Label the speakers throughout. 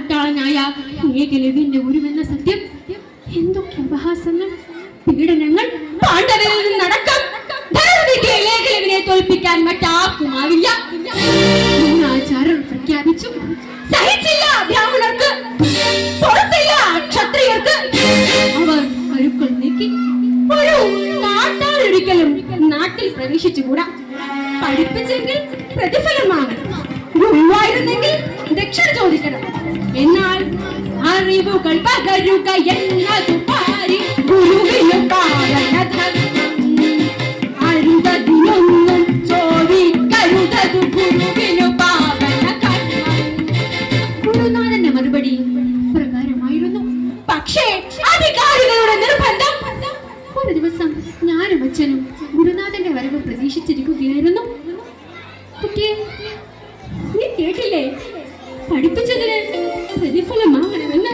Speaker 1: കാട്ടാളനായ ഏകലവ്യന്റെ ഗുരുവെന്ന സത്യം. എന്തൊക്കെ അപഹാസങ്ങൾ, പീഡനങ്ങൾ, പാണ്ഡവരിൽ നിന്നടക്കം ഏകലവ്യനെ തോൽപ്പിക്കാൻ മറ്റാർക്കുമാവില്ല. ആചാരം പ്രഖ്യാപിച്ചു. സഹിച്ചില്ല ബ്രാഹ്മണർക്ക്, പുറത്തില്ല ക്ഷത്രിയർക്ക്. അവർ കരുക്കൾ നീക്കി. ഒരു നാട്ടാളൊരിക്കലും നാട്ടിൽ പ്രവേശിച്ചുകൂടാ. പഠിപ്പിച്ചെങ്കിൽ പ്രതിഫലം വാങ്ങണം, ഗുരുവായിരുന്നെങ്കിൽ ദക്ഷിണ ചോദിക്കണം. എന്നാൽ അറിവുകൾ പകരുക എന്നതു പാരി ഗുരുവിനു അരുതതിനൊന്നും ചോദിക്കരുതതു ഗുരുവിനു പാവന കർമ്മം. ഗുരുനാഥന്റെ മറുപടി പ്രകാരമായിരുന്നു. പക്ഷേ അധികാരികളുടെ നിർബന്ധം. ഒരു ദിവസം ഞാനും അച്ഛനും ഗുരുനാഥന്റെ വരവ് പ്രതീക്ഷിച്ചിരിക്കുകയായിരുന്നു. കുട്ടിയെ, നീ കേട്ടില്ലേ? പഠിപ്പിച്ചതിന് പ്രതിഫലമാകണമെന്ന്,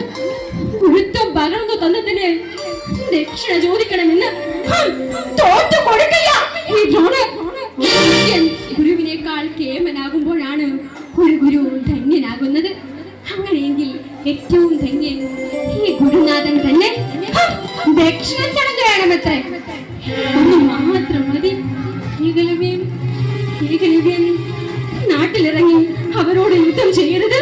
Speaker 1: ഗുരുത്വം പകർന്നു തന്നതിന് ദക്ഷിണ ചോദിക്കണമെന്ന്. തോറ്റു കൊടുക്കില്ല. ഗുരുവിനേക്കാൾ കേമനാകുമ്പോഴാണ് ഒരു ഗുരു ധന്യനാകുന്നത്. അങ്ങനെയെങ്കിൽ ഏറ്റവും ധന്യൻ ഈ ഗുരുനാഥൻ തന്നെ. ദക്ഷിണ ചടങ്ങ് വേണമത്രേ. ഒന്ന് മാത്രം മതി. ഏകലവ്യൻ നാട്ടിലിറങ്ങി അവരോട് യുദ്ധം ചെയ്യരുത്.